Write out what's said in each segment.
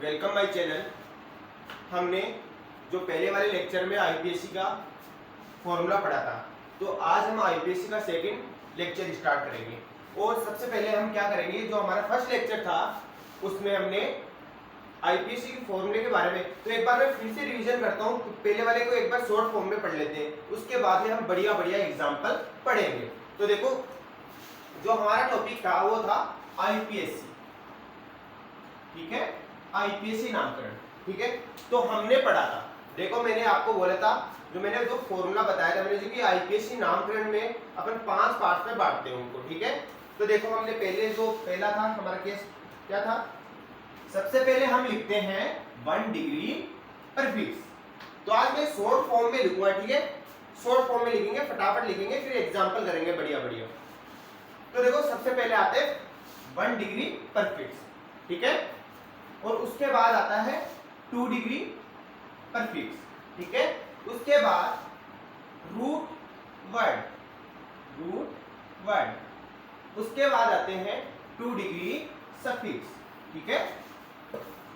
Welcome my channel. हमने जो पहले वाले लेक्चर में आईपीएससी का फॉर्मूला पढ़ा था, तो आज हम आईपीएससी का सेकंड लेक्चर स्टार्ट करेंगे। और सबसे पहले हम क्या करेंगे, जो हमारा फर्स्ट लेक्चर था उसमें हमने आईपीएससी के फॉर्मूले के बारे में, तो एक बार मैं फिर से रिवीजन करता हूँ। पहले वाले को एक बार शॉर्ट फॉर्म में पढ़ लेते हैं, उसके बाद में हम बढ़िया बढ़िया एग्जाम्पल पढ़ेंगे। तो देखो, जो हमारा टॉपिक था वो था आईपीएससी, ठीक है, आईपीएससी नामकरण, ठीक है। तो हमने पढ़ा था, देखो मैंने आपको बोला था, जो मैंने जो फॉर्मूला बताया था मैंने, जो कि आईपीएससी नामकरण में अपन 5 पार्ट में बांटते हैं उनको, ठीक है। तो देखो हमने पहले जो पहला था हमारा केस क्या था, सबसे पहले हम लिखते हैं 1 डिग्री पर फिक्स। तो आज मैं शॉर्ट फॉर्म में लिखूंगा, ठीक है, शॉर्ट फॉर्म में लिखेंगे, फटाफट लिखेंगे, फिर एग्जाम्पल करेंगे बढ़िया बढ़िया। तो देखो सबसे पहले आते हैं 1 डिग्री पर फिक्स, ठीक है, और उसके बाद आता है 2 डिग्री पर फिक्स, ठीक है। उसके बाद रूट वर्ड, उसके बाद आते हैं 2 डिग्री सफिक्स, ठीक है,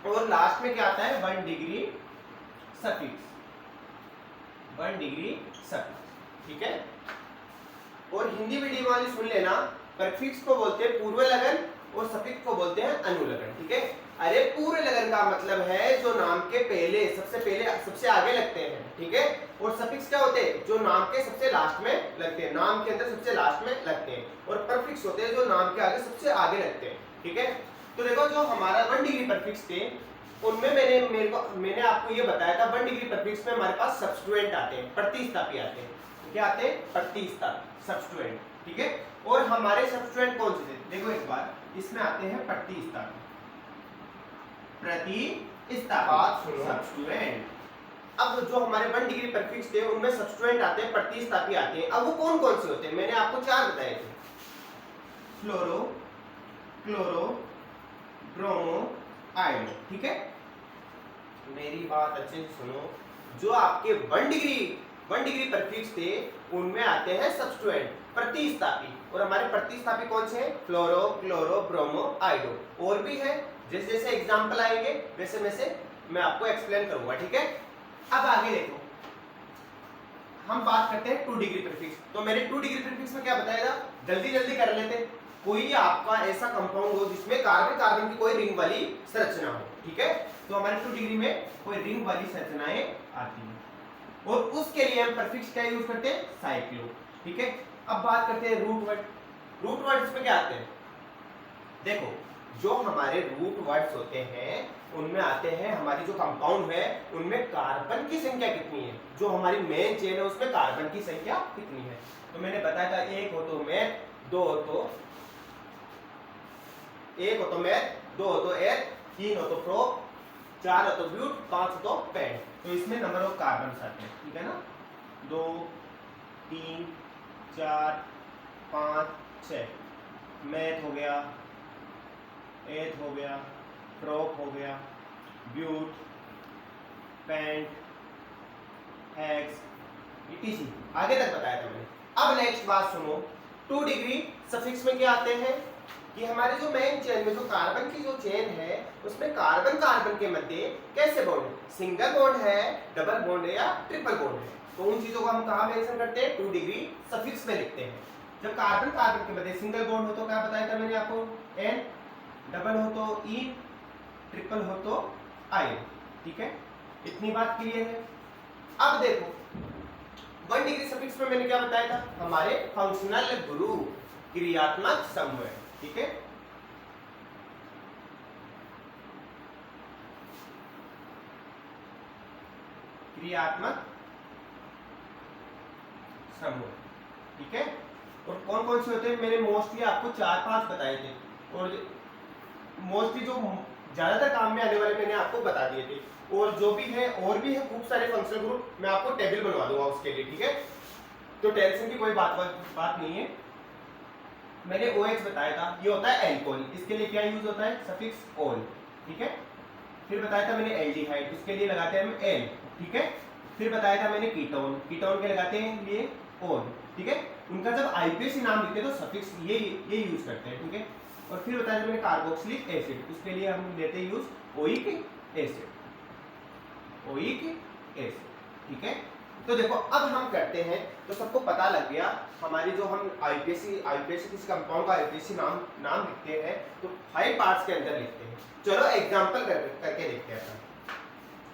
और लास्ट में क्या आता है 1 डिग्री सफिक्स, 1 डिग्री सफिक्स, ठीक है। और हिंदी मीडियम वाली सुन लेना, परफिक्स को बोलते हैं पूर्व लगन और सफिक्स को बोलते हैं अनुलगन, ठीक है। अरे पूर्व लगन का मतलब है जो नाम के पहले सबसे आगे लगते हैं, ठीक है। और सफिक्स क्या होते हैं, जो नाम के सबसे लास्ट में लगते हैं, नाम के अंदर सबसे लास्ट में लगते हैं। और परफिक्स होते हैं जो नाम के आगे सबसे आगे लगते हैं, ठीक है। तो देखो जो हमारा 1 डिग्री परफिक्स थे, उनमें मैंने आपको ये बताया था 1 डिग्री परफिक्स में हमारे पास सब्स्टिट्यूएंट आते हैं, प्रतिस्थापी आते हैं। क्या आते हैं? प्रतिस्थापी, सब्स्टिट्यूएंट, ठीक है। और हमारे सब्स्टिट्यूएंट कौन से थे, देखो एक बार, इसमें आते हैं प्रतिस्थापी, सब्स्टिट्यूएंट। अब जो हमारे 1 डिग्री परफिक्स थे उनमें सब्स्टिट्यूएंट आते हैं, प्रतिस्थापी आते हैं। अब वो कौन कौन से होते हैं, मैंने आपको 4 बताए थे, फ्लोरो, क्लोरो, ब्रोमो, आयोडो, ठीक है। मेरी बात अच्छे से सुनो, जो आपके 1 डिग्री परफिक्स थे उनमें आते हैं सब्स्टिट्यूएंट, प्रतिस्थापी। और हमारे प्रतिस्थापी कौन से हैं? फ्लोरो, क्लोरो, ब्रोमो, आयोडो। और भी है, जैसे जैसे एग्जांपल आएंगे वैसे वैसे मैं आपको एक्सप्लेन करूंगा, ठीक है। अब आगे देखो, हम बात करते हैं 2 डिग्री प्रीफिक्स। तो मैंने 2 डिग्री प्रीफिक्स में क्या बताया था, जल्दी जल्दी कर लेते। कोई आपका ऐसा कंपाउंड हो जिसमें कार्बन कार्बन की कोई रिंग वाली संरचना हो, ठीक है। तो हमारे 2 डिग्री में कोई रिंग वाली संरचनाएं आती हैं, और उसके लिए हम प्रीफिक्स क्या यूज करते हैं? साइक्लो, ठीक है। अब बात करते हैं रूट वर्ड इसमें क्या आते हैं, देखो जो हमारे रूट वर्ड्स होते हैं उनमें आते हैं, हमारी जो कंपाउंड है उनमें कार्बन की संख्या कितनी है, जो हमारी मेन चेन है उसमें कार्बन की संख्या कितनी है। तो मैंने बताया था 1 हो तो मेथ, 2 हो तो 1 हो तो मेथ, 2 हो तो एर, 3 हो तो प्रो, 4 हो तो ब्यूट, 5 हो तो पेंट। तो इसमें नंबर ऑफ कार्बन आते हैं, ठीक है ना, 2, 3, 4, 5, 6, मेथ हो गया, एथ हो गया, प्रोप हो गया, ब्यूट, पेंट, हेक्स, etc। आगे तक बताया था मैंने। अब नेक्स्ट बात सुनो, 2 डिग्री सफिक्स में क्या आते हैं कि हमारे जो मेन चेन में जो कार्बन की जो चेन है उसमें कार्बन कार्बन के मध्य कैसे बॉन्ड है, सिंगल बॉन्ड है, डबल बॉन्ड है या ट्रिपल बॉन्ड है। तो उन चीजों को हम कहाँ मेंशन करते हैं? 2 डिग्री सफिक्स में लिखते हैं। जब कार्बन कार्बन के मध्य सिंगल बॉन्ड हो तो क्या बताया था मैंने आपको? एन, डबल हो तो ई, ट्रिपल हो तो आई, ठीक है। इतनी बात क्लियर है। अब देखो 1 डिग्री सफिक्स में मैंने क्या बताया था, हमारे फंक्शनल ग्रुप, क्रियात्मक समूह, ठीक है। क्रियात्मक समूह, ठीक है। और कौन कौन से होते हैं, मैंने मोस्टली आपको 4-5 बताए थे, और मोस्टली जो ज्यादातर काम में आने वाले मैंने आपको बता दिए थे। और जो भी है, और भी है खूब सारे फंक्शनल ग्रुप, मैं आपको टेबल बनवा दूंगा उसके लिए, ठीक है। तो टेंशन की कोई बात नहीं है। मैंने OH बताया था, ये होता है एल्कोहल, इसके लिए क्या यूज होता है? सफिक्स ओल, ठीक है। फिर बताया था मैंने एल्डिहाइड, इसके लिए लगाते हैं हम एल, ठीक है। फिर बताया था मैंने कीटोन के लगाते हैं लिए ओल, ठीक है। उनका जब आईपीएससी नाम लिखते हैं तो सफिक्स ये यूज करते हैं, ठीक है। और फिर बताया मैंने कार्बोक्सिलिक एसिड, उसके लिए हम लेते हैं use oic acid, oic acid, ठीक है। तो देखो अब हम करते हैं, तो सबको पता लग गया हमारी जो हम आईपीएससी किसी कंपाउंड का आईपीएससी नाम लिखते हैं तो 5 पार्ट्स के अंदर लिखते हैं। चलो एग्जांपल करके देखते हैं।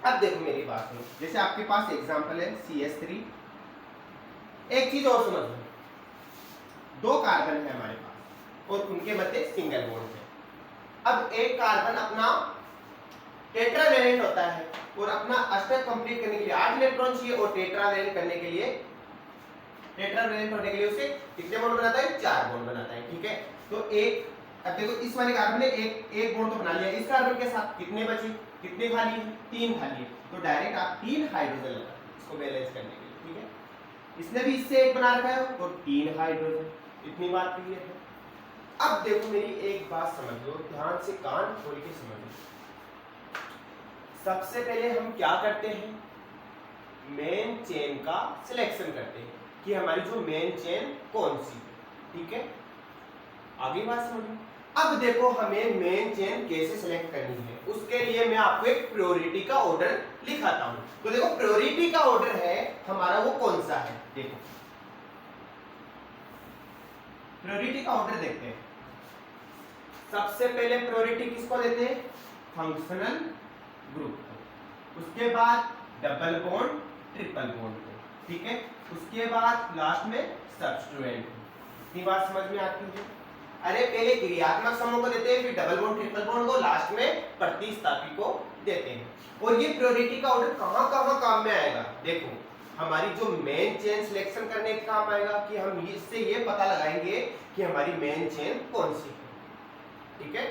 अब देखो मेरी बात सुनो, जैसे आपके पास एग्जांपल है CH3। एक चीज और समझ लो, 2 कार्बन है हमारे पास और उनके मध्य सिंगल बॉन्ड है। अब एक कार्बन अपना टेट्रावैलेंट होता है और अपना अष्टक कंप्लीट करने के लिए 8 इलेक्ट्रॉन चाहिए और टेट्रावैलेंट करने के लिए, टेट्रावैलेंट होने के लिए उसे कितने बॉन्ड बनाता है? 4 बॉन्ड बनाता है, ठीक है। तो एक, अब देखो इस वाले कार्बन ने एक बॉन्ड तो बना लिया, इस कार्बन के साथ कितने बचे, कितने खाली है? 3 खाली है। तो डायरेक्ट आप 3 हाइड्रोजन लगा इसको बैलेंस करने के लिए, ठीक है। इसने भी इससे एक बना रखा है और 3 हाइड्रोजन, इतनी बात क्लियर है। अब देखो मेरी एक बात समझ लो, ध्यान से कान खोल के समझ लो। सबसे पहले हम क्या करते हैं? मेन चेन का सिलेक्शन करते हैं कि हमारी जो मेन चेन कौन सी है, ठीक है। आगे बात समझो। अब देखो हमें मेन चेन कैसे सिलेक्ट करनी है, उसके लिए मैं आपको एक प्रायोरिटी का ऑर्डर लिखाता हूं। तो देखो प्रायोरिटी का ऑर्डर है हमारा वो कौन सा है, देखो प्रायोरिटी का ऑर्डर देखते हैं। सबसे पहले प्रायोरिटी किसको देते हैं? फंक्शनल ग्रुप को, उसके बाद डबल बॉन्ड ट्रिपल बॉन्ड को, ठीक है। उसके बाद लास्ट में सब्स्टिट्यूएंट को। इतनी बात समझ में आती है? अरे पहले क्रियात्मक समूह को देते हैं, फिर डबल बॉन्ड ट्रिपल बॉन्ड को, लास्ट में प्रतिस्थापी को देते हैं। और ये प्रायोरिटी का ऑर्डर कहां कहां काम में आएगा? देखो हमारी जो मेन चेन सिलेक्शन करने के काम आएगा कि हम इससे ये पता लगाएंगे कि हमारी मेन चेन कौन सी है, ठीक है।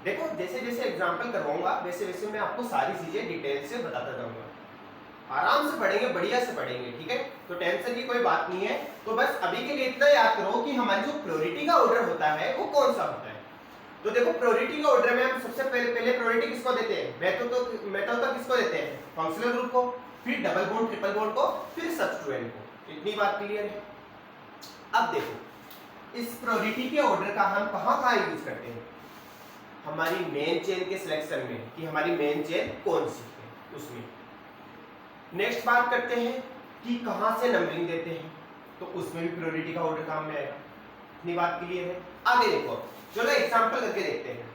देखो जैसे जैसे एग्जांपल करवाऊंगा वैसे वैसे मैं आपको सारी चीजें डिटेल से बताता जाऊंगा। आराम से पढ़ेंगे, बढ़िया से पढ़ेंगे, ठीक है। तो टेंशन की कोई बात नहीं है। तो बस अभी के लिए इतना याद करो कि हमारी जो प्रायोरिटी का ऑर्डर होता है वो कौन सा होता है। तो देखो प्रायोरिटी का ऑर्डर में हम सबसे पहले प्रायोरिटी किसको देते हैं? मेथड तो किसको देते हैं? फंक्शनल ग्रुप को, फिर डबल बॉन्ड ट्रिपल बॉन्ड को, फिर सब्स्टिट्यूएंट को। इतनी बात क्लियर है? अब देखो इस प्रायोरिटी के ऑर्डर का हम कहां यूज करते हैं? हमारी मेन चेन के सिलेक्शन में कि हमारी मेन चेन कौन सी है उसमें। नेक्स्ट बात करते हैं कि कहां से नंबरिंग देते हैं, तो उसमें भी प्रायोरिटी का ऑर्डर काम में आएगा। इतनी बात क्लियर है? आगे देखो, चलो एग्जांपल करके देखते हैं।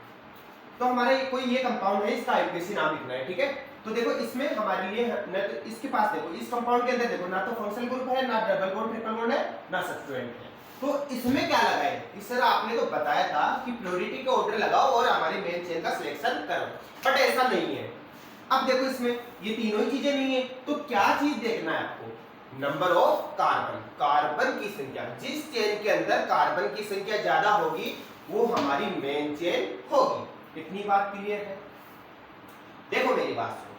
तो हमारा कोई ये कंपाउंड है, इसका आईपीएससी नाम लिखना है, ठीक है। तो देखो इसमें हमारे लिए न तो इसके पास देखो, इस कंपाउंड के अंदर देखो ना तो फंक्शनल ग्रुप है, ना डबल बॉन्ड ट्रिपल बॉन्ड है, ना सब्स्टिट्यूएंट है। तो इसमें क्या लगाए? इस तरह आपने तो बताया था कि प्रायोरिटी का ऑर्डर लगाओ और हमारी मेन चेन का सिलेक्शन करो, बट ऐसा नहीं है। अब देखो इसमें ये तीनों ही चीजें नहीं है, तो क्या चीज देखना है आपको? नंबर ऑफ कार्बन, कार्बन की संख्या। जिस चेन के अंदर कार्बन की संख्या ज्यादा होगी वो हमारी मेन चेन होगी। इतनी बात क्लियर है? देखो मेरी बात सुनो,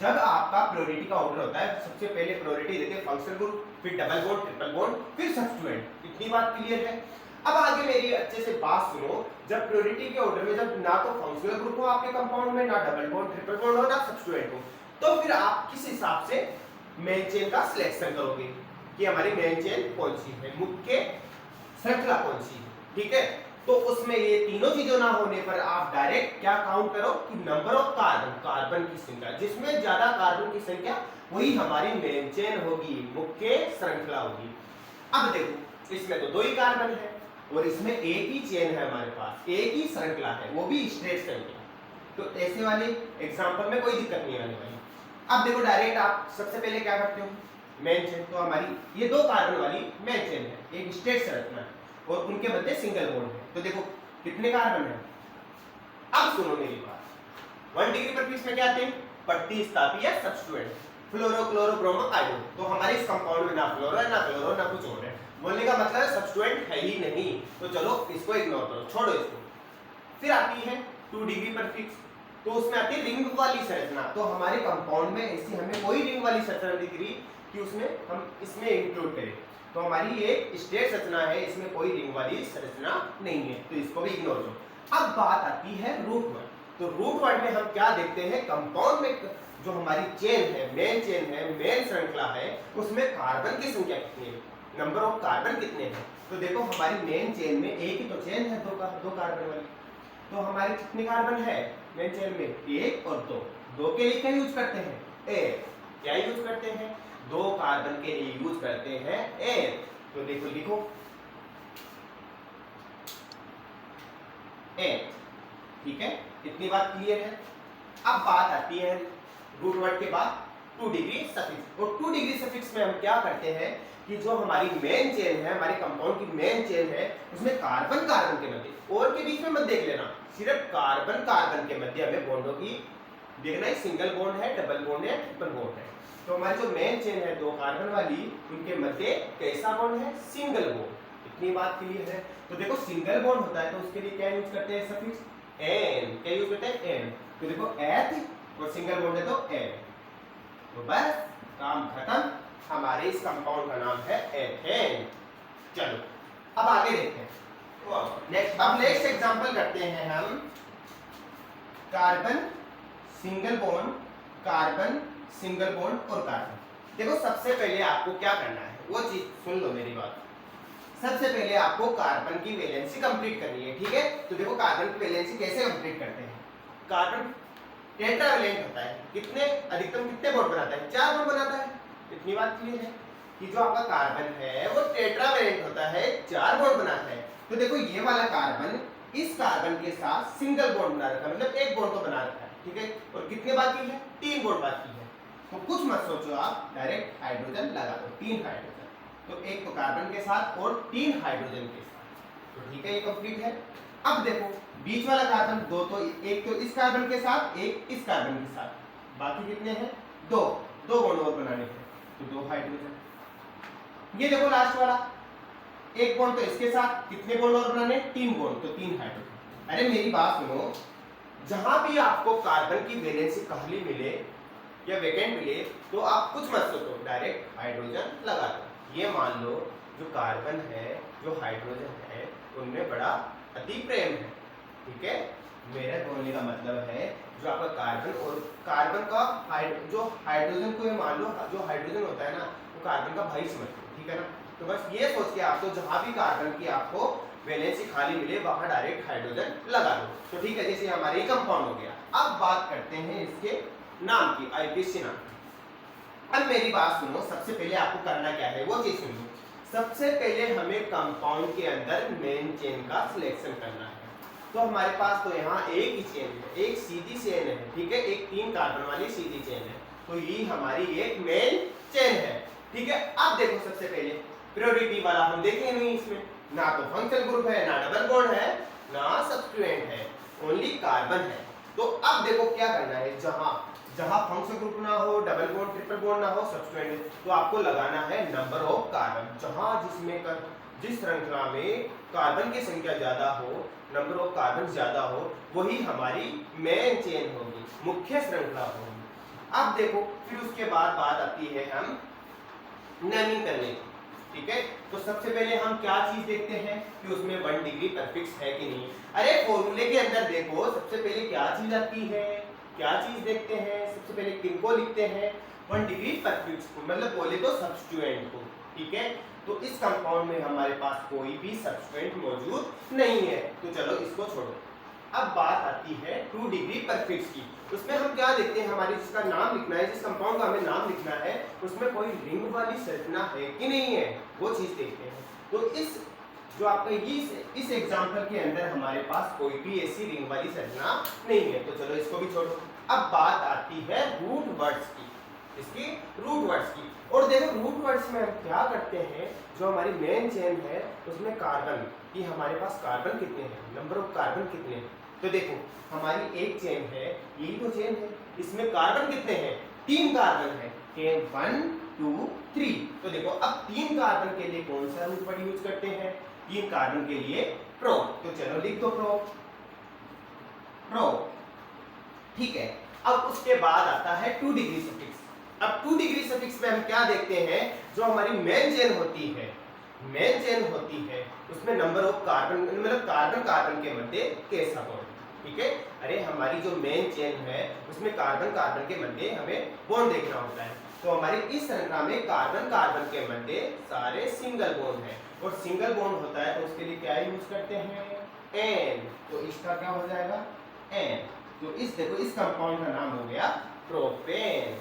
जब आपका प्रायोरिटी का ऑर्डर होता है सबसे पहले प्रायोरिटी देते हैं फंक्शनल ग्रुप, फिर डबल बॉन्ड ट्रिपल बॉन्ड, फिर सब्स्टिट्यूएंट। इतनी बात क्लियर है? अब आगे मेरी अच्छे से बात सुनो, जब प्रायोरिटी के ऑर्डर में जब ना तो फंक्शनल ग्रुप हो आपके कंपाउंड में, ना डबल बॉन्ड ट्रिपल बॉन्ड हो, ना सब्स्टिट्यूएंट हो, तो फिर आप किस हिसाब से मेन चेन का सिलेक्शन करोगे कि हमारी मेन चेन कौन सी है, मुख्य श्रृंखला कौन सी है, ठीक है। तो उसमें ये तीनों चीजों ना होने पर आप डायरेक्ट क्या काउंट करो कि नंबर ऑफ कार्बन, कार्बन की संख्या, जिसमें ज्यादा कार्बन की संख्या वही हमारी मेन चेन होगी, मुख्य श्रृंखला होगी। अब देखो इसमें तो 2 ही कार्बन है और इसमें एक ही चेन है हमारे पास, एक ही श्रृंखला है, वो भी स्ट्रेट श्रृंखला। तो ऐसे वाले एग्जांपल में कोई दिक्कत नहीं आने वाली। अब देखो डायरेक्ट आप सबसे पहले क्या करते हो? मेन चेन, तो हमारी ये 2 कार्बन वाली मेन चेन है, एक स्ट्रेट संरचना है और उनके मध्य सिंगल बॉन्ड है। तो देखो कितने कार्बन है? अब सुनो मेरी बात, 1 डिग्री पर पीस में क्या आते हैं? प्रतिस्थापी या substituent, fluoro chloro bromo iodo. तो हमारे इस कंपाउंड में ना फ्लोरो है, ना क्लोरो, ना कुछ और है। बोलने का मतलब है सब्स्टिट्यूएंट है ही नहीं, तो चलो इसको इग्नोर करो, छोड़ो इसको। फिर आती है 2 डिग्री पर फिक्स, तो उसमें आती है रिंग वाली संरचना। तो हमारे कंपाउंड में ऐसी हमें कोई रिंग वाली संरचना दिख रही कि उसमें हम इसमें इंक्लूड करें। तो हमारी ये स्ट्रेट संरचना है, इसमें कोई रिंग वाली संरचना नहीं है, तो इसको भी इग्नोर करो। अब बात आती है रूट वर्ड। तो रूट वर्ड में हम क्या देखते हैं? कंपाउंड में जो हमारी चेन है, मेन श्रृंखला है, उसमें कार्बन की संख्या कितनी है, नंबर ऑफ कार्बन कितने हैं। तो देखो हमारी मेन चेन में एक ही तो चेन है, दो कार्बन वाली। तो हमारे कितने कार्बन है मेन चेन में? 1 और 2, दो के लिए क्या यूज करते हैं? एथ। क्या यूज करते हैं? दो कार्बन के लिए यूज करते हैं एथ। तो देखो लिखो एथ। ठीक है, इतनी बात क्लियर है। अब बात आती है रूट वर्ड के बाद 2 डिग्री सफिक्स। और 2 डिग्री सफिक्स में हम क्या करते हैं कि जो हमारी मेन चेन है, हमारे कंपाउंड की मेन चेन है, उसमें कार्बन कार्बन के मध्य, और के बीच में मत देख लेना, सिर्फ कार्बन कार्बन के मध्य हमें बॉन्डों की देखना है, सिंगल बॉन्ड है, डबल बॉन्ड है, ट्रिपल बॉन्ड है। तो हमारी जो मेन चेन है दो कार्बन वाली, उनके मध्य कैसा बॉन्ड है? Single bond. इतनी बात क्लियर है। तो देखो सिंगल बॉन्ड होता है तो उसके लिए क्या यूज करते हैं? Suffix ane. क्या यूज करते हैं? एन। तो देखो एथ और सिंगल बॉन्ड है तो एन। तो बस काम खत्म, हमारे इस कंपाउंड का नाम है एथेन। चलो अब आगे देखते हैं। नेक्स्ट, अब नेक्स्ट एग्जांपल करते हैं हम carbon single bond, carbon single bond और कार्बन। देखो सबसे पहले आपको क्या करना है वो चीज सुन लो मेरी बात। सबसे पहले आपको कार्बन की वैलेंसी कंप्लीट करनी है, ठीक है? तो देखो कार्बन की वैलेंसी कैसे कंप्लीट करते हैं। कार्बन टेट्रावैलेंट होता है, कितने अधिकतम कितने बॉन्ड बनाता है? 4 बॉन्ड बनाता है। इतनी बात क्लियर है कि जो आपका कार्बन है वो टेट्रावैलेंट होता है, 4 बॉन्ड बनाता है। तो देखो ये वाला कार्बन इस कार्बन के साथ सिंगल बॉन्ड बना रखा है, मतलब एक बॉन्ड तो बना रखा है, ठीक है? और कितने बाकी है? 3 बॉन्ड बाकी है। तो कुछ मत सोचो, आप डायरेक्ट हाइड्रोजन लगा दो, 3 हाइड्रोजन। तो एक तो कार्बन के साथ और 3 हाइड्रोजन के साथ। तो ठीक है, ये कंप्लीट है। अब देखो बीच वाला कार्बन दो, तो एक तो इस कार्बन के साथ, एक इस कार्बन के साथ, बाकी कितने हैं? 2 बॉन्ड और बनाने हैं, तो 2 हाइड्रोजन। ये देखो लास्ट वाला, एक बॉन्ड तो इसके साथ, कितने बॉन्ड और बनाने? 3 बॉन्ड, तो 3 हाइड्रोजन। अरे मेरी बात सुनो, जहां भी आपको कार्बन की वैलेंसी खाली मिले या वेकेंट मिले तो आप कुछ मत सोचो, डायरेक्ट हाइड्रोजन लगा दो। ये मान लो जो कार्बन है, जो हाइड्रोजन है, उनमें बड़ा अति प्रेम है, ठीक है? मेरा बोलने का मतलब है जो आपका कार्बन और कार्बन का जो हाइड्रोजन को, ये मान लो जो हाइड्रोजन होता है ना, वो कार्बन का भाई समझते हो, ठीक है ना? तो बस ये सोच के आपको जहां भी कार्बन की आपको वैलेंसी खाली मिले वहां डायरेक्ट हाइड्रोजन लगा दो। तो ठीक है, जैसे हमारे कंपाउंड हो गया। अब बात करते हैं इसके नाम की, आईपीसी नाम की। अब मेरी बात सुनो, सबसे पहले आपको करना क्या है वो चीज सुनो। सबसे पहले हमें कंपाउंड के अंदर मेन चेन का सिलेक्शन करना है। तो हमारे पास तो यहाँ एक ही चेन है, एक सीधी चेन है, ठीक है? एक 3 कार्बन वाली सीधी चेन है, तो ये हमारी एक मेन चेन है, ठीक है? अब देखो सबसे पहले प्रियोरिटी वाला हम देखेंगे नहीं, इसमें ना तो फंक्शनल ग्रुप है, ना डबल बॉन्ड है, ना सब्स्टिट्यूएंट है, ओनली कार्बन है। तो अब देखो क्या करना है, जहां जहां फंक्शनल ग्रुप ना हो, डबल बॉन्ड ट्रिपल बॉन्ड ना हो, सब्स्टिट्यूएंट, तो आपको लगाना है नंबर ऑफ कार्बन। जहां जिस श्रृंखला में कार्बन की संख्या ज्यादा हो, नंबर ऑफ कार्बन ज्यादा हो, वही हमारी मेन चेन होगी, मुख्य श्रृंखला होगी। अब देखो फिर उसके बाद बात आती है हम नेमिंग करने की, ठीक है? तो सबसे पहले हम क्या चीज देखते हैं कि उसमें 1 डिग्री परफिक्स है कि नहीं। अरे फॉर्मूले के अंदर देखो सबसे पहले क्या चीज आती है, क्या चीज देखते हैं? सबसे पहले किनको लिखते हैं? 1 डिग्री परफिक्स को, मतलब बोले तो सब्स्टिट्यूएंट को, ठीक है? तो इस कंपाउंड में हमारे पास कोई भी सब्स्टिट्यूएंट मौजूद नहीं है, तो चलो इसको छोड़ो। अब बात आती है 2 डिग्री परफिक्स की। उसमें हम क्या देखते हैं, हमारी जिसका नाम लिखना है, जिस कंपाउंड का हमें नाम लिखना है, उसमें कोई रिंग वाली संरचना है कि नहीं है, वो चीज देखते हैं। तो इस जो आपका इस एग्जांपल के अंदर हमारे पास कोई भी ऐसी रिंग वाली संरचना नहीं है, तो चलो इसको भी छोड़ो। अब बात आती है रूट वर्ड्स की, इसकी रूट वर्ड्स की। और देखो रूट वर्ड्स में हम क्या करते हैं, जो हमारी मेन चेन है उसमें कार्बन की, हमारे पास कार्बन कितने हैं, नंबर ऑफ कार्बन कितने हैं। तो देखो हमारी एक चेन है, यही तो चेन है, इसमें कार्बन कितने हैं? 3 कार्बन है, 1 2 3। तो देखो अब 3 कार्बन के लिए कौन सा रूट वर्ड यूज करते हैं? 3 कार्बन के लिए प्रो। तो चलो लिख दो प्रो, ठीक है? अब उसके बाद आता है 2 डिग्री सफिक्स। अब 2 डिग्री सफिक्स में हम क्या देखते हैं, जो हमारी मेन चेन होती है, उसमें नंबर ऑफ कार्बन, मतलब कार्बन कार्बन के मध्य कैसा बॉन्ड, ठीक है? अरे हमारी जो मेन चेन है उसमें कार्बन कार्बन के मध्य हमें बॉन्ड देखना होता है। तो हमारी इस श्रृंखला में कार्बन कार्बन के मध्य सारे सिंगल बॉन्ड है, और सिंगल बॉन्ड होता है तो उसके लिए क्या यूज करते हैं? एन। तो इसका क्या हो जाएगा? एन। तो इस देखो इस कंपाउंड का नाम हो गया प्रोपेन।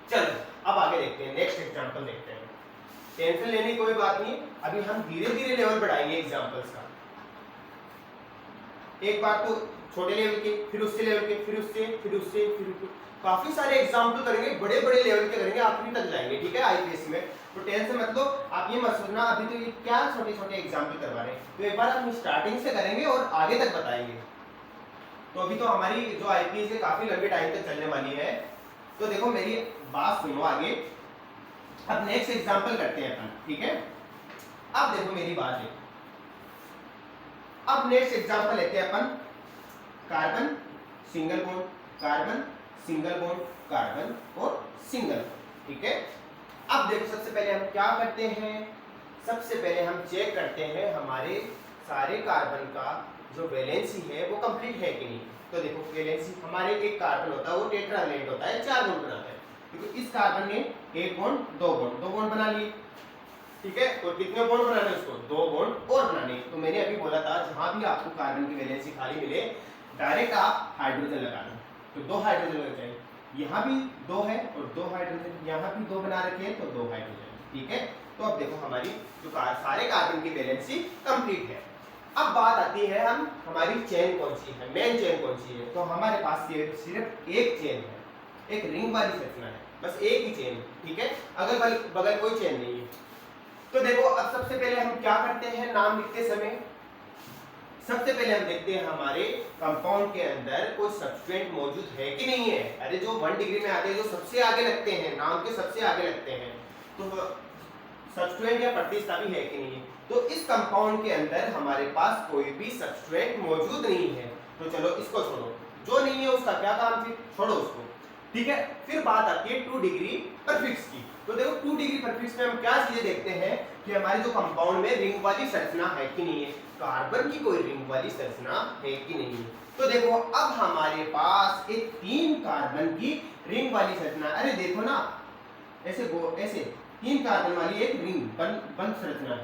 चलो अब आगे देखते हैं, नेक्स्ट एग्जांपल देखते हैं। टेंशन लेने की कोई बात नहीं, अभी हम धीरे धीरे लेवल बढ़ाएंगे एग्जांपल्स का। एक बार तो छोटे लेवल के, फिर उससे लेवल के, फिर उससे, फिर उससे, फिर उससे, काफी सारे एग्जांपल करेंगे, बड़े बड़े लेवल के करेंगे, आखिरी तक जाएंगे, ठीक है आईपीएस में। तो टेंशन मत लो, आप ये मत सोचना अभी तो ये क्या छोटे छोटे एग्जांपल करवा रहे हैं, तो एक बार हम स्टार्टिंग से करेंगे और आगे तक बताएंगे। तो अभी तो हमारी जो आईपीएस है काफी लंबे टाइम तक चलने वाली है, तो देखो मेरी बात सुनो आगे। अब नेक्स्ट एग्जांपल करते हैं अपन, ठीक है। अब देखो मेरी बात है, अब नेक्स्ट एग्जांपल लेते हैं अपन, carbon single bond, carbon single bond, carbon और सिंगल, ठीक है। अब देखो सबसे पहले हम क्या करते हैं, सबसे पहले हम चेक करते हैं हमारे सारे कार्बन का जो वैलेंसी है वो कंप्लीट है कि नहीं। तो देखो वैलेंसी हमारे एक कार्बन होता है वो टेट्रावैलेंट होता है, 4 बॉन्ड बनाता है। देखो इस कार्बन ने एक बॉन्ड, दो बॉन्ड बना लिए, ठीक है। और कितने बॉन्ड बनाने उसको, 2 बॉन्ड और बनाने। तो मैंने अभी बोला था जहां भी आपको कार्बन की वैलेंसी खाली मिले डायरेक्ट आप हाइड्रोजन लगा दो, तो 2 हाइड्रोजन लग जाएंगे। यहाँ भी 2 है और 2 हाइड्रोजन, यहाँ भी 2 बना रखे हैं तो 2 हाइड्रोजन, ठीक है। तो अब देखो हमारी जो सारे कार्बन की वैलेंसी कंप्लीट है। अब बात आती है हम हमारी चेन कौन सी है, मेन चेन कौन सी है। तो हमारे पास सिर्फ एक चेन है, एक रिंग वाली संरचना है, बस एक ही चेन, ठीक है। अगल बगल कोई चेन नहीं है। तो देखो अब सबसे पहले हम क्या करते हैं, नाम लिखते समय सबसे पहले हम देखते हैं हमारे कंपाउंड के अंदर कोई सब्सटेंट मौजूद है कि नहीं है। अरे जो 1 डिग्री में आते हैं, जो सबसे आगे लगते हैं, नाम के सबसे आगे लगते हैं, तो सब्सटेंट या प्रतिस्थापी है कि नहीं है। तो इस कंपाउंड के अंदर हमारे पास कोई भी सब्सटेंट मौजूद नहीं है। तो चलो इसको छोड़ो, जो नहीं है उसका क्या काम, फिर छोड़ो उसको, ठीक है। फिर बात आती है 2 डिग्री परफिक्स की। तो देखो 2 डिग्री परफिक्स में हम क्या चीजें देखते हैं कि हमारे जो कंपाउंड में रिंग वाली संरचना है कि नहीं है, कार्बन की कोई रिंग वाली संरचना है कि नहीं है। तो देखो अब हमारे पास एक 3 कार्बन की रिंग वाली संरचना, अरे देखो ना ऐसे ऐसे 3 कार्बन वाली एक रिंग बंद संरचना है।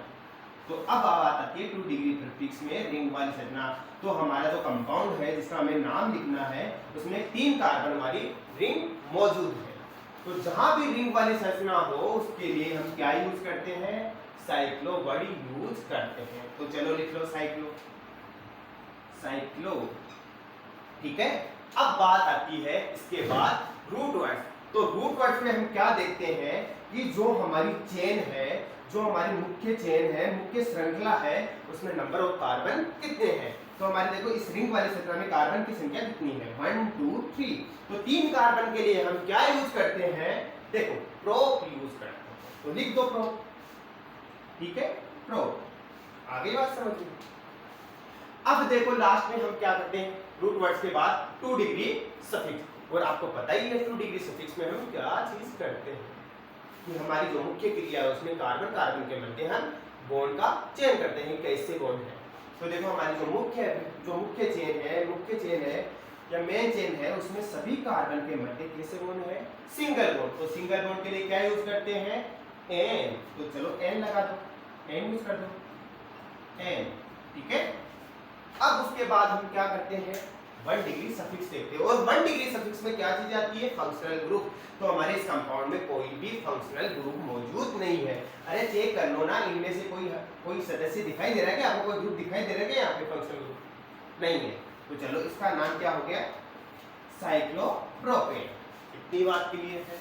तो अब बात आती है 2 डिग्री परफिक्स में रिंग वाली संरचना। तो हमारा जो कंपाउंड है जिसका हमें नाम लिखना है उसमें 3 कार्बन वाली रिंग मौजूद है। तो जहां भी रिंग वाली संरचना हो उसके लिए हम क्या यूज करते हैं, साइक्लो वर्ड यूज करते हैं। तो चलो लिख लो साइक्लो, ठीक है। अब बात आती है इसके बाद रूट वर्ड्स। तो रूट वर्ड्स में हम क्या देखते हैं कि जो हमारी चेन है, जो हमारी मुख्य चेन है, मुख्य श्रृंखला है, उसमें नंबर ऑफ कार्बन कितने हैं। तो हमारे देखो इस रिंग वाली संरचना में कार्बन की संख्या कितनी है, 1 2 3। तो 3 कार्बन के लिए हम क्या यूज करते हैं, देखो प्रोप यूज करते हैं। तो लिख दो प्रोप, ठीक है, प्रोप। आगे बात समझिए। अब देखो लास्ट में हम क्या करते हैं, रूट वर्ड्स के बाद 2 डिग्री सफिक्स। और आपको पता ही है 2 डिग्री सफिक्स में हम क्या चीज करते हैं कि हमारी जो मुख्य क्रिया है उसमें कार्बन कार्बन के मध्य हम बॉन्ड का चयन करते हैं, कैसे बॉन्ड है। तो देखो हमारी जो मुख्य चेन है या मेन चेन है उसमें सभी कार्बन के मध्य कैसे बॉन्ड है, सिंगल बॉन्ड। तो सिंगल बॉन्ड के लिए क्या यूज करते हैं, एन। तो चलो एन लगा दो, एन यूज कर दो, एन, ठीक है। अब उसके बाद हम क्या करते हैं, 1 डिग्री सफिक्स देखते हैं। और 1 डिग्री सफिक्स में क्या चीज आती है, फंक्शनल ग्रुप। तो हमारे इस कंपाउंड में कोई भी फंक्शनल ग्रुप मौजूद नहीं है। अरे चेक कर लो ना, इनमें से कोई सदस्य दिखाई दे रहा है क्या आपको, कोई ग्रुप दिखाई दे रहा है क्या यहाँ पे फंक्शनल ग्रुप, नहीं है। तो चलो इसका नाम क्या हो गया, साइक्लोप्रोपेन। इतनी बात क्लियर है।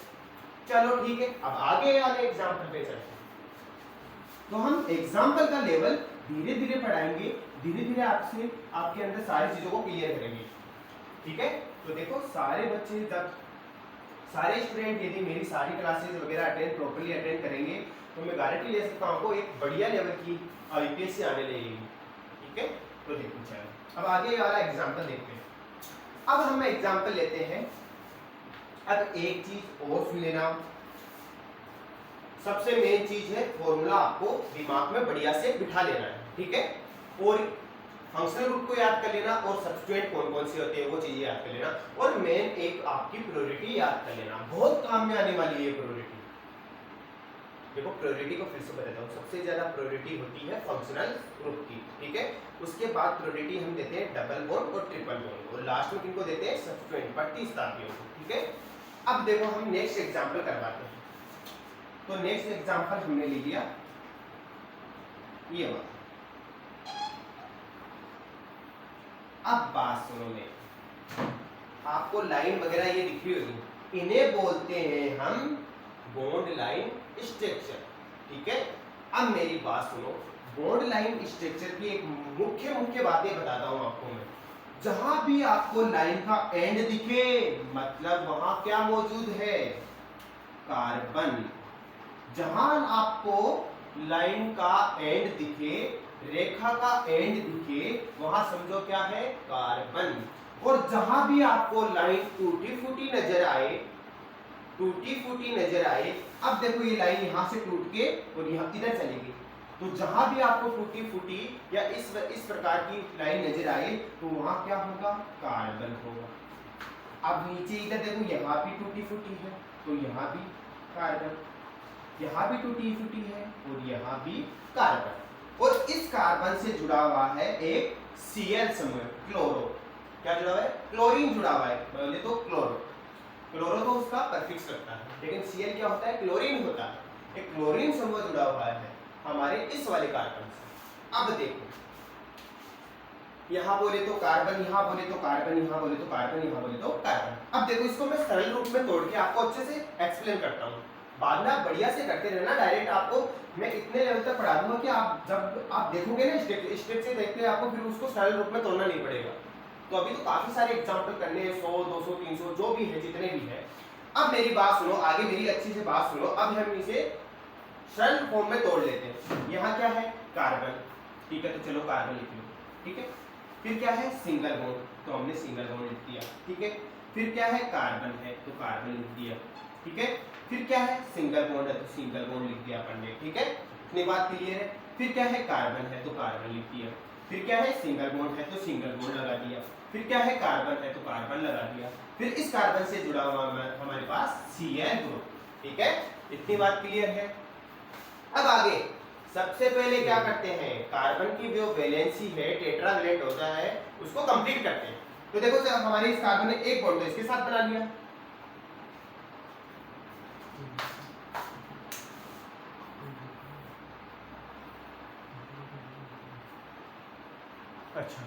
चलो ठीक है, अब आगे वाले एग्जाम्पल पे चलते हैं। तो हम एग्जाम्पल का लेवल धीरे धीरे पढ़ाएंगे, धीरे धीरे आपके अंदर सारी चीजों को क्लियर करेंगे, ठीक है। तो देखो सारे बच्चे जब सारे स्टूडेंट यदि मेरी सारी क्लासेस वगैरह प्रॉपर्ली अटेंड करेंगे तो मैं गारंटी ले सकता हूँ एक बढ़िया लेवल की आईपीएस से आने लगेगी, ठीक है। तो देखो चलो अब आगे वाला एग्जाम्पल देखते हैं। अब हम एग्जाम्पल लेते हैं। अब एक चीज और सुन लेना, सबसे मेन चीज है फॉर्मूला आपको दिमाग में बढ़िया से बिठा लेना है, ठीक है। और फंक्शनल ग्रुप को याद कर लेना और सब्स्टिट्यूएंट कौन कौन से होते हैं वो चीजें याद कर लेना। और मेन एक आपकी प्रायोरिटी याद कर लेना, बहुत काम में आने वाली है प्रायोरिटी, देखो प्रायोरिटी को फिर से बताता हूँ, सबसे ज्यादा प्रायोरिटी होती है फंक्शनल ग्रुप की, ठीक है। उसके बाद प्रायोरिटी हम देते हैं डबल बॉन्ड और ट्रिपल बॉन्ड, और लास्ट में किनको देते हैं, सब्स्टिट्यूएंट प्रतिस्थापियों को, ठीक है। अब देखो हम नेक्स्ट एग्जांपल करवाते हैं। तो नेक्स्ट एग्जांपल हमने ले लिया ये वाला। अब बात सुनो मेरी, आपको लाइन वगैरह ये दिख रही होगी, इन्हें बोलते हैं हम बॉन्ड लाइन स्ट्रक्चर, ठीक है। अब मेरी बात सुनो, बॉन्ड लाइन स्ट्रक्चर की एक मुख्य बातें बताता हूं आपको मैं। जहां भी आपको लाइन का एंड दिखे मतलब वहां क्या मौजूद है, कार्बन। जहां आपको लाइन का एंड दिखे, रेखा का एंड दिखे, वहां समझो क्या है, कार्बन। और जहां भी आपको लाइन टूटी फूटी नजर आए, टूटी फूटी नजर आए, अब देखो ये लाइन यहां से टूट के और यहां इधर चलेगी, तो जहां भी आपको टूटी फूटी या इस प्रकार की लाइन नजर आए तो वहां क्या होगा, कार्बन होगा। अब नीचे इधर देखो, यहां भी टूटी फूटी है तो यहां भी कार्बन, यहां भी टूटी फूटी है और यहां भी कार्बन। और इस कार्बन से जुड़ा हुआ है एक Cl समूह, क्लोरो। क्या जुड़ा हुआ है, क्लोरीन जुड़ा हुआ है, बोले तो क्लोरो। क्लोरो तो उसका परफिक्स रखता है, लेकिन Cl क्या होता है, क्लोरीन होता है। एक क्लोरीन समूह जुड़ा हुआ है हमारे इस वाले कार्बन से। अब देखो यहां बोले तो कार्बन, यहां बोले तो कार्बन, यहां बोले तो कार्बन, यहां बोले तो कार्बन। अब देखो इसको मैं सरल रूप में तोड़ के आपको अच्छे से एक्सप्लेन करता हूं, बाद में आप बढ़िया से करते रहना। डायरेक्ट आपको मैं इतने लेवल तक पढ़ा दूंगा कि आप जब आप देखोगे ना स्टेप से देखते आपको फिर उसको सरल रूप में तोड़ना नहीं पड़ेगा। तो अभी तो काफी सारे एग्जाम्पल करने हैं, 100 200 300 जो भी है, जितने भी है। अब मेरी बात सुनो, आगे मेरी अच्छी से बात सुनो। अब हम इसे सरल फॉर्म में तोड़ लेते हैं। यहाँ क्या है, कार्बन, ठीक है, तो चलो कार्बन लिख लो, ठीक है। फिर क्या है, सिंगल बॉन्ड, तो हमने सिंगल बॉन्ड लिख दिया, ठीक है। फिर क्या है, कार्बन है तो कार्बन लिख दिया, ठीक है। फिर क्या है, सिंगल बॉन्ड है तो सिंगल बॉन्ड लिख दिया अपन ने, ठीक है। इतनी बात क्लियर है। फिर क्या है, कार्बन है तो कार्बन लिख दिया। फिर क्या है, सिंगल बॉन्ड है तो सिंगल बॉन्ड लगा दिया। फिर क्या है, कार्बन है तो कार्बन लगा दिया। फिर इस कार्बन से जुड़ा हुआ हमारे पास Cl ग्रुप, ठीक है। इतनी बात क्लियर है। अब आगे सबसे पहले क्या करते हैं, कार्बन की जो वैलेंसी है, टेट्रावैलेंट होता है, उसको कंप्लीट करते हैं। तो देखो सर, हमारे इस कार्बन ने एक बॉन्ड तो इसके साथ बना लिया, अच्छा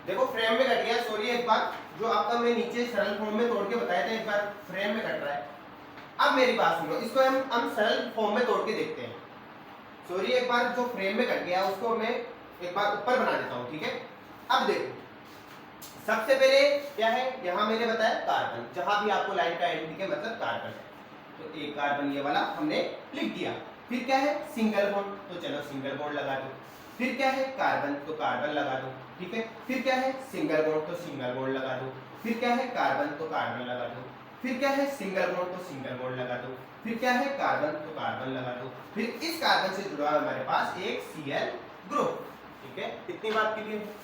देखो फ्रेम में कट गया, सॉरी एक बार, जो आपका मैं नीचे सरल फॉर्म में तोड़ के बताया था, एक बार फ्रेम में कट रहा है। अब मेरी बात सुनो, इसको हम सरल फॉर्म में तोड़ के देखते हैं। सॉरी एक बार जो फ्रेम में कट गया उसको मैं एक बार ऊपर बना देता हूं, ठीक है। अब देखो सबसे पहले क्या है, यहां मैंने बताया कार्बन, जहां भी आपको लाइन का एंड दिखे मतलब कार्बन है, तो एक कार्बन ये वाला हमने लिख दिया। फिर क्या है, सिंगल बॉन्ड, तो चलो सिंगल बॉन्ड लगा दो। फिर क्या है, कार्बन, तो कार्बन लगा दो, ठीक है। फिर क्या है, सिंगल बॉन्ड, तो सिंगल बॉन्ड लगा दो। फिर क्या है, कार्बन, तो कार्बन लगा दो। फिर क्या है, सिंगल बॉन्ड, तो सिंगल बॉन्ड लगा दो। फिर क्या है, कार्बन, तो कार्बन लगा दो। फिर इस कार्बन से जुड़ा हमारे पास एक Cl ग्रुप, ठीक है। इतनी बात क्लियर है।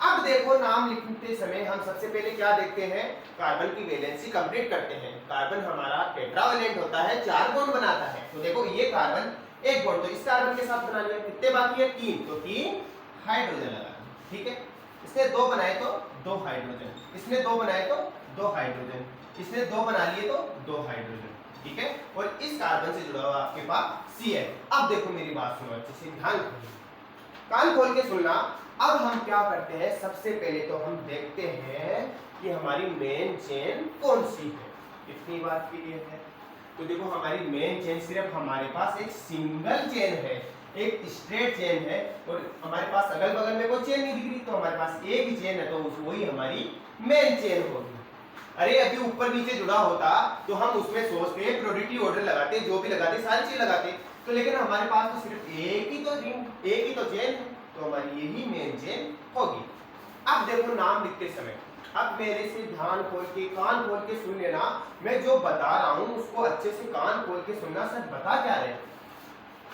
अब देखो नाम लिखते समय हम सबसे पहले क्या देखते हैं, कार्बन की वैलेंसी कंप्लीट करते हैं। कार्बन हमारा टेट्रावैलेंट होता है, 4 बॉन्ड बनाता है। तो देखो ये कार्बन एक बॉन्ड तो इस कार्बन के साथ बना लिया, कितने बाकी है, 3, तो 3 हाइड्रोजन लगा, ठीक है। इसने 2 बनाए तो 2 हाइड्रोजन, इसने 2 बनाए तो 2 हाइड्रोजन, इसने 2 बना लिए तो 2 हाइड्रोजन, ठीक है। और इस कार्बन से जुड़ा हुआ आपके पास Cl। अब देखो मेरी बात सुनो अच्छे से, ध्यान कान खोल के सुनना। अब हम क्या करते हैं, सबसे पहले तो हम देखते हैं कि हमारी मेन चेन कौन सी है, इतनी बात क्लियर है। तो देखो हमारी मेन चेन सिर्फ हमारे पास एक सिंगल चेन है, एक स्ट्रेट चेन है, और हमारे पास अगल बगल में कोई चेन नहीं दिख रही, तो हमारे पास एक ही चेन है, तो वही हमारी मेन चेन होगी। अरे अभी ऊपर नीचे जुड़ा होता तो हम उसमें सोचते प्रायोरिटी ऑर्डर लगाते, जो भी लगाते सारी चीज लगाते, तो लेकिन हमारे पास तो सिर्फ एक ही तो रिंग, एक ही तो चेन है, तो हमारी यही मेन चेन होगी। अब देखो नाम लिखते समय, अब मेरे से ध्यान खोल के कान खोल के सुन लेना, मैं जो बता रहा हूं उसको अच्छे से कान खोल के सुनना, सर बता क्या रहे।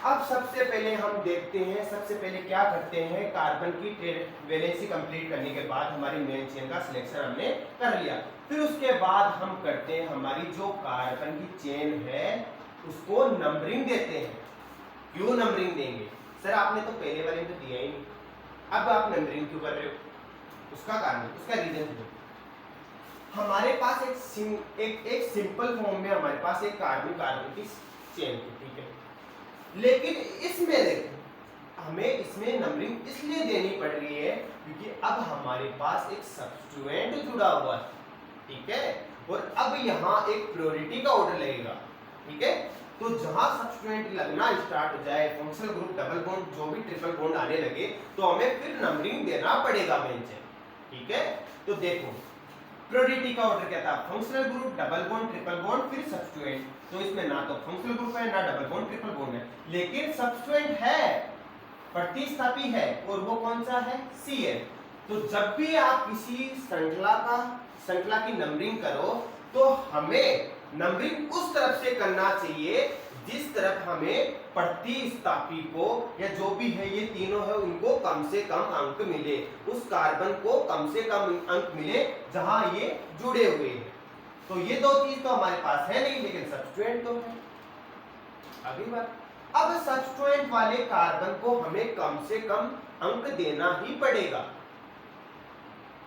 अब सबसे पहले हम देखते हैं, सबसे पहले क्या करते हैं, कार्बन की वैलेंसी कंप्लीट करने के बाद हमारी मेन चेन का सिलेक्शन हमने कर लिया। फिर उसके बाद हम करते हैं हमारी जो कार्बन की चेन है उसको नंबरिंग देते हैं। क्यों नंबरिंग देंगे? सर आपने तो पहले वाले में तो दिया ही नहीं, अब आप नंबरिंग क्यों कर रहे हो? उसका कारण, उसका रीजन है। हमारे पास एक सिंपल फॉर्म में हमारे पास एक कार्बन कार्बन की चेन थी, ठीक है, लेकिन इसमें देखो हमें इसमें नंबरिंग इसलिए देनी पड़ रही है क्योंकि अब हमारे पास एक सब्स्टिट्यूएंट जुड़ा हुआ है, ठीक है, और अब यहाँ एक प्रायोरिटी का ऑर्डर लगेगा, ठीक है। तो जहां सब्स्टिट्यूएंट लगना स्टार्ट हो जाए, फंक्शनल ग्रुप डबल बॉन्ड जो भी ट्रिपल बॉन्ड आने लगे, तो हमें फिर नंबरिंग देना पड़ेगा मेन चेन, ठीक है। तो देखो प्रायोरिटी का ऑर्डर क्या था? Functional group double bond triple bond फिर सब्स्टिट्यूएंट। तो इसमें ना तो फंक्शनल ग्रुप है ना डबल बॉन्ड ट्रिपल बॉन्ड है, लेकिन सब्स्टिट्यूएंट है, प्रतिस्थापी है, और वो कौन सा है? Cl। तो जब भी आप किसी श्रृंखला की नंबरिंग करो तो हमें नंबरिंग उस तरफ से करना चाहिए जिस तरफ हमें प्रतिस्थापी को या जो भी है ये तीनों है उनको कम से कम अंक मिले, उस कार्बन को कम से कम अंक मिले जहां ये जुड़े हुए हैं। तो ये दो चीज तो हमारे पास है नहीं, लेकिन सब्स्टिट्यूएंट तो है। अगली बात, अब सब्स्टिट्यूएंट वाले कार्बन को हमें कम से कम अंक देना ही पड़ेगा।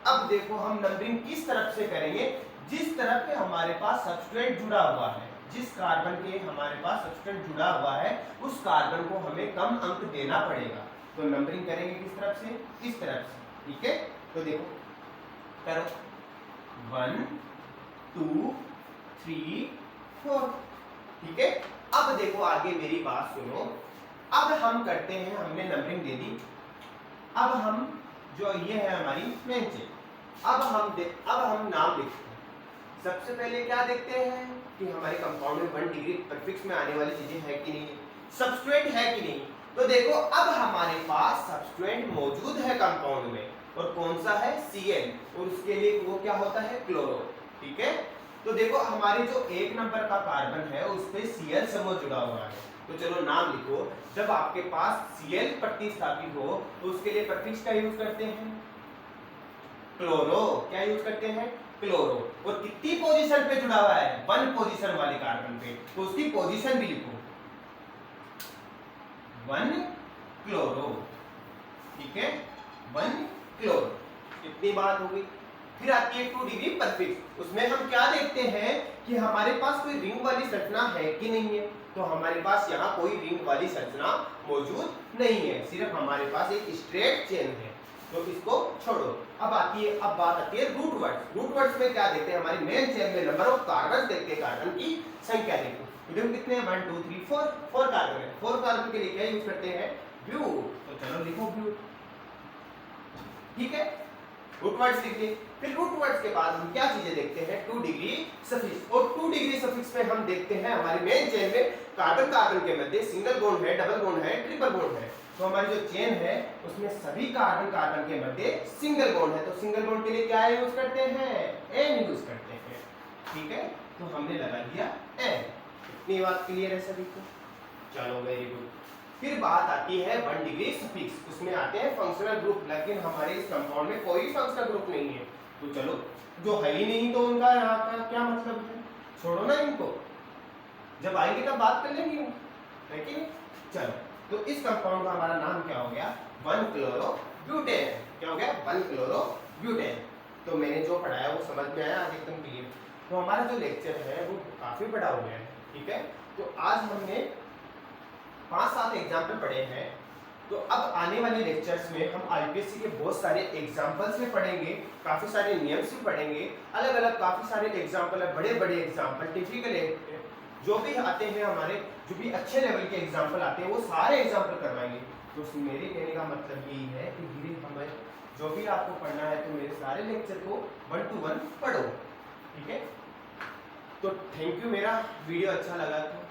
अब देखो हम नंबरिंग किस तरफ से करेंगे? जिस तरफ के हमारे पास सब्स्टिट्यूएंट जुड़ा हुआ है, जिस कार्बन के हमारे पास सब्स्टिट्यूएंट जुड़ा हुआ है उस कार्बन को हमें कम अंक देना पड़ेगा। तो नंबरिंग करेंगे किस तरफ से? इस तरफ से, ठीक है। तो देखो करो 1 2 3 4, ठीक है। अब देखो आगे मेरी बात सुनो, अब हम करते हैं, हमने नंबरिंग दे दी, अब हम जो ये है हमारी मेन चेन, अब हम नाम लिखते हैं। सबसे पहले क्या देखते हैं कि हमारे कंपाउंड में 1 डिग्री प्रीफिक्स में आने वाली चीजें है कि नहीं, सब्स्टिट्यूएंट है कि नहीं। तो देखो अब हमारे पास सब्स्टिट्यूएंट मौजूद है कंपाउंड में, और कौन सा है? Cl, और उसके लिए वो क्या होता है? क्लोरो, ठीक है। तो देखो हमारे जो 1 नंबर का कार्बन है उस पे Cl समूह जुड़ा हुआ है, तो चलो नाम लिखो। जब आपके पास Cl प्रतिस्थापी हो तो उसके लिए प्रीफिक्स का यूज करते हैं क्लोरो। क्या यूज करते हैं? क्लोरो। और कितनी पोजीशन पे जुड़ा हुआ है? 1 पोजीशन वाले कार्बन पे, तो उसकी पोजीशन भी लिखो 1 क्लोरो, ठीक है, 1 क्लोरो। इतनी बात हो गई। फिर आती है 2 डिग्री प्रीफिक्स। उसमें हम क्या देखते हैं कि हमारे पास कोई रिंग वाली संरचना है कि नहीं है। तो हमारे पास यहाँ कोई रिंग वाली संरचना मौजूद नहीं है, सिर्फ हमारे पास एक स्ट्रेट चेन है, तो इसको छोड़ो। अब बात आती है रूट वर्ड्स। रूट वर्ड्स में क्या देखते हैं? हमारी मेन चेन में नंबर ऑफ कार्बन देखते हैं, कार्बन की संख्या देखो। देखो कितने हैं? 1 2 3 4 कार्बन है। 4 कार्बन के लिए क्या यूज करते हैं? ब्यूट। तो चलो लिखो ब्यूट, ठीक है, रूट वर्ड्स लिख लिए। फिर रूट वर्ड्स के बाद हम क्या चीजें देखते हैं? 2 डिग्री सफिक्स। और 2 डिग्री सफिक्स में हम देखते हैं हमारी मेन चेन में कार्बन कार्बन के मध्य सिंगल बॉन्ड है, डबल बॉन्ड है, ट्रिपल बॉन्ड है। तो हमारी जो चेन है उसमें सभी कार्बन कार्बन के मध्य सिंगल बॉन्ड है, तो सिंगल बॉन्ड के लिए क्या यूज करते हैं? एन यूज करते हैं, ठीक है। तो हमने लगा दिया एन। इतनी बात क्लियर है सभी को? चलो वेरी गुड। फिर बात आती है 1 डिग्री सफिक्स। उसमें आते हैं फंक्शनल ग्रुप, लेकिन हमारे इस कंपाउंड में कोई फंक्शनल ग्रुप नहीं है, तो चलो जो है ही नहीं तो उनका यहाँ का क्या मतलब है? छोड़ो ना इनको, जब आएंगे तब बात कर लेंगे, है कि नहीं? चलो, तो इस कंपाउंड का हमारा नाम क्या हो गया? 1 क्लोरो ब्यूटेन। क्या हो गया? 1 क्लोरो ब्यूटेन। तो मैंने जो पढ़ाया वो समझ में आया? आज एकदम क्लियर। तो हमारा जो लेक्चर है वो काफी बड़ा हो गया है, ठीक है। तो आज हमने 5-7 एग्जाम्पल पढ़े हैं। तो अब आने वाले लेक्चर्स में हम आईपीएससी के बहुत सारे एग्जाम्पल्स में पढ़ेंगे, काफी सारे नियम्स भी पढ़ेंगे, अलग अलग काफी सारे एग्जाम्पल है, बड़े बड़े एग्जाम्पल, टिपिकल जो भी आते हैं, हमारे जो भी अच्छे लेवल के एग्जाम्पल आते हैं वो सारे एग्जाम्पल करवाएंगे। तो मेरे कहने का मतलब यही है कि धीरे हमें जो भी आपको पढ़ना है तो मेरे सारे लेक्चर को 1 to 1 पढ़ो, ठीक है। तो थैंक यू। मेरा वीडियो अच्छा लगा तो